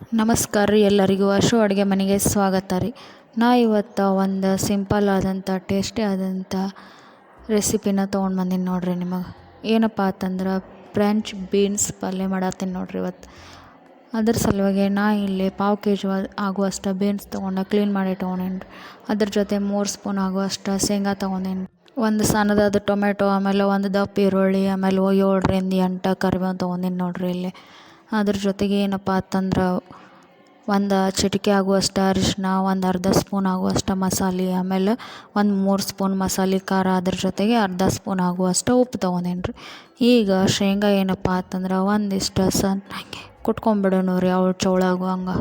ನಮಸ್ಕಾರ ರೀ ಎಲ್ಲರಿಗೂ ಅಶು ಅಡುಗೆ ಮನೆಗೆ ಸ್ವಾಗತ ರೀ. ನಾ ಇವತ್ತು ಒಂದು ಸಿಂಪಲ್ ಆದಂಥ ಟೇಸ್ಟಿ ಆದಂಥ ರೆಸಿಪಿನ ತೊಗೊಂಡು ಬಂದೀನಿ ನೋಡಿರಿ. ನಿಮಗೆ ಏನಪ್ಪ ಅಂತಂದ್ರೆ ಫ್ರೆಂಚ್ ಬೀನ್ಸ್ ಪಲ್ಯ ಮಾಡತ್ತೀನಿ ನೋಡಿರಿ ಇವತ್ತು. ಅದ್ರ ಸಲುವಾಗಿ ನಾ ಇಲ್ಲಿ 1/2 kg ಆಗುವಷ್ಟು ಬೀನ್ಸ್ ತೊಗೊಂಡು ಕ್ಲೀನ್ ಮಾಡಿ ಇಟ್ಕೊಂಡೇನಿ ರೀ. ಅದ್ರ ಜೊತೆ 3 ಸ್ಪೂನ್ ಆಗುವಷ್ಟು ಶೇಂಗಾ ತೊಗೊಂಡೇನಿ, ಒಂದು ಸಣ್ಣದಾದ ಟೊಮೆಟೊ, ಆಮೇಲೆ ಒಂದು ದಪ್ಪ ಈರುಳ್ಳಿ, ಆಮೇಲೆ 7ರಿಂದ 8 ಕರಿಬೇವು ತೊಗೊಂಡೀನಿ ನೋಡಿರಿ ಇಲ್ಲಿ. ಅದ್ರ ಜೊತೆಗೆ ಏನಪ್ಪ ಅಂತಂದ್ರೆ ಒಂದು ಚಿಟಿಕೆ ಆಗುವಷ್ಟು ಅರಿಶಿನ, ಒಂದು ಅರ್ಧ ಸ್ಪೂನ್ ಆಗುವಷ್ಟು ಮಸಾಲೆ, ಆಮೇಲೆ ಒಂದು 3 ಸ್ಪೂನ್ ಮಸಾಲೆ ಖಾರ, ಅದ್ರ ಜೊತೆಗೆ ಅರ್ಧ ಸ್ಪೂನ್ ಆಗುವಷ್ಟು ಉಪ್ಪು ತೊಗೊಂಡೇನಿ ರೀ. ಈಗ ಶೇಂಗಾ ಏನಪ್ಪ ಅಂತಂದ್ರೆ ಒಂದಿಷ್ಟು ಸಣ್ಣಗೆ ಕುಟ್ಕೊಂಬಿಡೋಣ ರೀ, ಅವ್ರು ಚೌಳಾಗು ಹಂಗೆ.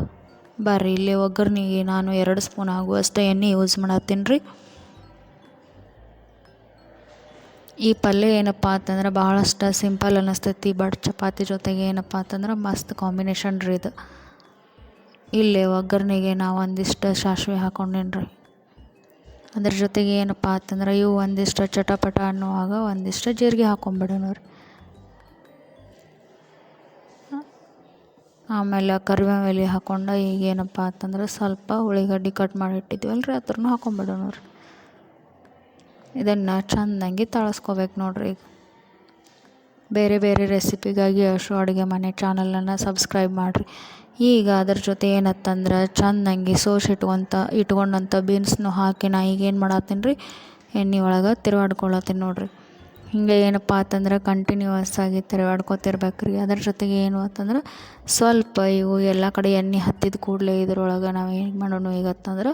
ಬರ್ರಿ ಇಲ್ಲಿ ಒಗ್ಗರ್ನಿಗೆ ನಾನು 2 ಸ್ಪೂನ್ ಆಗುವಷ್ಟು ಎಣ್ಣೆ ಯೂಸ್ ಮಾಡತ್ತೀನಿ ರೀ. ಈ ಪಲ್ಯ ಏನಪ್ಪ ಅಂತಂದ್ರೆ ಭಾಳಷ್ಟು ಸಿಂಪಲ್ ಅನ್ನಿಸ್ತೈತಿ, ಬಟ್ ಚಪಾತಿ ಜೊತೆಗೆ ಏನಪ್ಪ ಅಂತಂದ್ರೆ ಮಸ್ತ್ ಕಾಂಬಿನೇಷನ್ ರೀ ಇದು. ಇಲ್ಲಿ ಒಗ್ಗರ್ನಿಗೆ ನಾವು ಒಂದಿಷ್ಟು ಸಾಸಿವೆ ಹಾಕ್ಕೊಂಡೇನಿ ರೀ. ಅದ್ರ ಜೊತೆಗೆ ಏನಪ್ಪ ಅಂತಂದ್ರೆ ಇವು ಒಂದಿಷ್ಟು ಚಟಪಟ ಅನ್ನುವಾಗ ಒಂದಿಷ್ಟು ಜೀರಿಗೆ ಹಾಕ್ಕೊಂಬಿಡೋಣ ರೀ. ಆಮೇಲೆ ಕರಿಬೇವು ಎಲೆ ಹಾಕ್ಕೊಂಡು ಈಗ ಏನಪ್ಪ ಅಂತಂದ್ರೆ ಸ್ವಲ್ಪ ಉಳ್ಳಾಗಡ್ಡಿ ಕಟ್ ಮಾಡಿ ಇಟ್ಟಿದ್ವಲ್ಲ ರೀ, ಅದ್ರನ್ನೂ ಹಾಕ್ಕೊಂಬಿಡೋಣ ರೀ. ಇದನ್ನು ಚೆಂದಂಗೆ ತಾಳಿಸ್ಕೋಬೇಕು ನೋಡಿರಿ. ಈಗ ಬೇರೆ ಬೇರೆ ರೆಸಿಪಿಗಾಗಿ ಅಶು ಅಡುಗೆ ಮನೆ ಚಾನಲನ್ನು ಸಬ್ಸ್ಕ್ರೈಬ್ ಮಾಡಿರಿ. ಈಗ ಅದ್ರ ಜೊತೆ ಏನತ್ತಂದ್ರೆ ಚೆಂದಂಗೆ ಇಟ್ಕೊಂಡಂಥ ಬೀನ್ಸ್ನು ಹಾಕಿ ನಾ ಈಗ ಏನು ಮಾಡತ್ತೀನಿ ರೀ, ಎಣ್ಣೆ ಒಳಗೆ ತಿರುವಾಡ್ಕೊಳತ್ತೀನಿ ನೋಡಿರಿ. ಹಿಂಗೆ ಏನಪ್ಪ ಅಂತಂದ್ರೆ ಕಂಟಿನ್ಯೂಯಸ್ ಆಗಿ ತಿರುವಾಡ್ಕೊತಿರ್ಬೇಕು ರೀ. ಅದ್ರ ಜೊತೆಗೆ ಏನು ಅಂತಂದ್ರೆ ಸ್ವಲ್ಪ ಇವು ಎಲ್ಲ ಕಡೆ ಎಣ್ಣೆ ಹತ್ತಿದ ಕೂಡಲೇ ಇದ್ರೊಳಗೆ ನಾವು ಏನು ಮಾಡೋಣ ಈಗ ಅಂತಂದ್ರೆ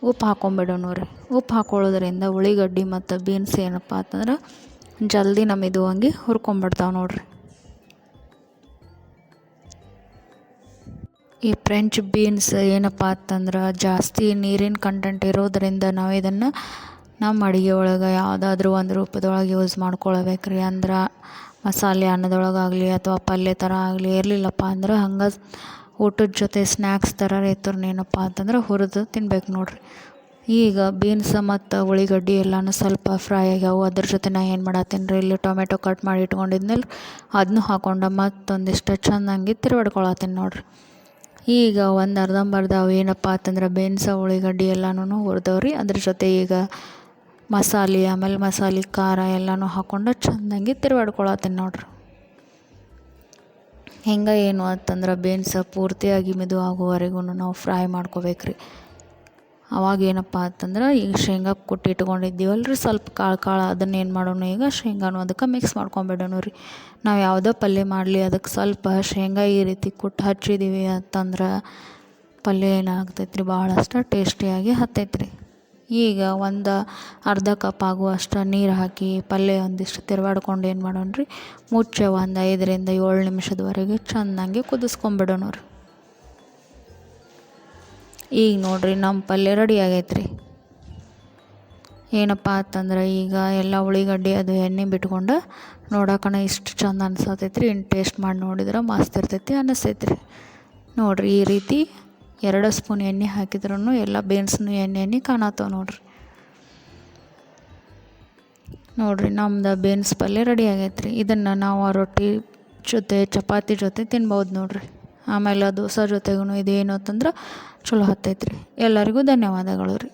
ಉಪ್ಪು ಹಾಕ್ಕೊಂಬಿಡೋಣ ರೀ. ಉಪ್ಪು ಹಾಕ್ಕೊಳ್ಳೋದ್ರಿಂದ ಉಳ್ಳಾಗಡ್ಡಿ ಮತ್ತು ಬೀನ್ಸ್ ಏನಪ್ಪ ಅಂತಂದ್ರೆ ಜಲ್ದಿ ಮೆದುವಾಗಿ ಹುರ್ಕೊಂಬಿಡ್ತಾವೆ ನೋಡಿರಿ. ಈ ಫ್ರೆಂಚ್ ಬೀನ್ಸ್ ಏನಪ್ಪ ಅಂತಂದ್ರೆ ಜಾಸ್ತಿ ನೀರಿನ ಕಂಟೆಂಟ್ ಇರೋದರಿಂದ ನಾವು ಇದನ್ನು ನಮ್ಮ ಅಡುಗೆ ಒಳಗೆ ಯಾವುದಾದ್ರೂ ಒಂದು ರೂಪದೊಳಗೆ ಯೂಸ್ ಮಾಡ್ಕೊಳ್ಬೇಕು ರೀ. ಅಂದ್ರೆ ಮಸಾಲೆ ಅನ್ನದೊಳಗಾಗಲಿ ಅಥವಾ ಪಲ್ಯ ಥರ ಆಗಲಿ ಇರಲಿಲ್ಲಪ್ಪ ಅಂದ್ರೆ ಹಂಗೆ ಊಟದ ಜೊತೆ ಸ್ನ್ಯಾಕ್ಸ್ ಥರ ಏನಪ್ಪ ಅಂತಂದ್ರೆ ಹುರಿದು ತಿನ್ಬೇಕು ನೋಡಿರಿ. ಈಗ ಬೀನ್ಸ್ ಮತ್ತು ಉಳ್ಳಾಗಡ್ಡಿ ಎಲ್ಲನೂ ಸ್ವಲ್ಪ ಫ್ರೈ ಆಗ್ಯಾವು. ಅದ್ರ ಜೊತೆ ನಾ ಏನು ಮಾಡತ್ತೀನಿ ರೀ, ಇಲ್ಲಿ ಟೊಮೆಟೊ ಕಟ್ ಮಾಡಿ ಇಟ್ಕೊಂಡಿದ್ಮೇಲೆ ಅದನ್ನೂ ಹಾಕ್ಕೊಂಡು ಮತ್ತೊಂದಿಷ್ಟು ಚೆಂದಂಗೆ ತಿರುವಾಡ್ಕೊಳತ್ತೀನಿ ನೋಡಿರಿ. ಈಗ ಒಂದು ಅರ್ಧಂಬರ್ಧ ಅವು ಏನಪ್ಪ ಅಂತಂದ್ರೆ ಬೀನ್ಸ ಉಳ್ಳಾಗಡ್ಡಿ ಎಲ್ಲನೂ ಹುರಿದವ್ರಿ. ಅದ್ರ ಜೊತೆ ಈಗ ಮಸಾಲೆ, ಆಮೇಲೆ ಮಸಾಲೆ ಖಾರ ಎಲ್ಲನೂ ಹಾಕ್ಕೊಂಡು ಚೆಂದಂಗೆ ತಿರುವಾಡ್ಕೊಳತ್ತೀನಿ ನೋಡಿರಿ. ಹಿಂಗೆ ಏನು ಅಂತಂದ್ರೆ ಬೀನ್ಸ ಪೂರ್ತಿಯಾಗಿ ಮೆದು ಆಗುವವರೆಗೂ ನಾವು ಫ್ರೈ ಮಾಡ್ಕೋಬೇಕು ರೀ. ಅವಾಗ ಏನಪ್ಪ ಅಂತಂದ್ರೆ ಈಗ ಶೇಂಗಾ ಕುಟ್ಟಿ ಇಟ್ಕೊಂಡಿದ್ದೀವಲ್ಲ ರೀ, ಸ್ವಲ್ಪ ಕಾಳು ಅದನ್ನೇನು ಮಾಡೋಣ, ಈಗ ಶೇಂಗಾನು ಅದಕ್ಕೆ ಮಿಕ್ಸ್ ಮಾಡ್ಕೊಂಬಿಡೋಣ ರೀ. ನಾವು ಯಾವುದೋ ಪಲ್ಯ ಮಾಡಲಿ ಅದಕ್ಕೆ ಸ್ವಲ್ಪ ಶೇಂಗಾ ಈ ರೀತಿ ಕುಟ್ಟು ಹಚ್ಚಿದ್ದೀವಿ ಅಂತಂದ್ರೆ ಪಲ್ಯ ಏನಾಗ್ತೈತೆ ರೀ, ಭಾಳಷ್ಟು ಟೇಸ್ಟಿಯಾಗಿ ಹತ್ತೈತೆ ರೀ. ಈಗ ಒಂದು ಅರ್ಧ ಕಪ್ ಆಗುವಷ್ಟು ನೀರು ಹಾಕಿ ಪಲ್ಯ ಒಂದಿಷ್ಟು ತಿರುವಾಡ್ಕೊಂಡು ಏನು ಮಾಡೋಣ ರೀ, ಮುಚ್ಚೆ ಒಂದು 5ರಿಂದ 7 ನಿಮಿಷದವರೆಗೆ ಚೆಂದಂಗೆ ಕುದಿಸ್ಕೊಂಬಿಡೋಣ ರೀ. ಈಗ ನೋಡಿರಿ ನಮ್ಮ ಪಲ್ಯ ರೆಡಿ ಆಗೈತೆ ರೀ. ಏನಪ್ಪ ಅಂತಂದ್ರೆ ಈಗ ಎಲ್ಲ ಉಳ್ಳಾಗಡ್ಡಿ ಅದು ಎಣ್ಣೆ ಬಿಟ್ಕೊಂಡು ನೋಡೋಕಣ ಇಷ್ಟು ಚಂದ ಅನ್ಸತೈತೆ ರೀ. ಇನ್ನು ಟೇಸ್ಟ್ ಮಾಡಿ ನೋಡಿದ್ರೆ ಮಸ್ತ್ ಇರ್ತೈತಿ ಅನ್ನಿಸ್ತೈತೆ ರೀ. ನೋಡಿರಿ ಈ ರೀತಿ 2 ಸ್ಪೂನ್ ಎಣ್ಣೆ ಹಾಕಿದ್ರೂ ಎಲ್ಲ ಬೀನ್ಸ್ನು ಎಣ್ಣೆ ಕಾಣತ್ತವೆ ನೋಡಿರಿ. ನೋಡಿರಿ ನಮ್ದು ಬೀನ್ಸ್ ಪಲ್ಯ ರೆಡಿ ಆಗೈತೆ ರೀ. ಇದನ್ನು ನಾವು ರೊಟ್ಟಿ ಜೊತೆ ಚಪಾತಿ ಜೊತೆ ತಿನ್ಬೋದು ನೋಡಿರಿ. ಆಮೇಲೆ ದೋಸೆ ಜೊತೆಗೂ ಇದೇನು ಅಂತಂದ್ರೆ ಚಲೋ ಹತ್ತೈತೆ ರೀ. ಎಲ್ಲರಿಗೂ ಧನ್ಯವಾದಗಳು ರೀ.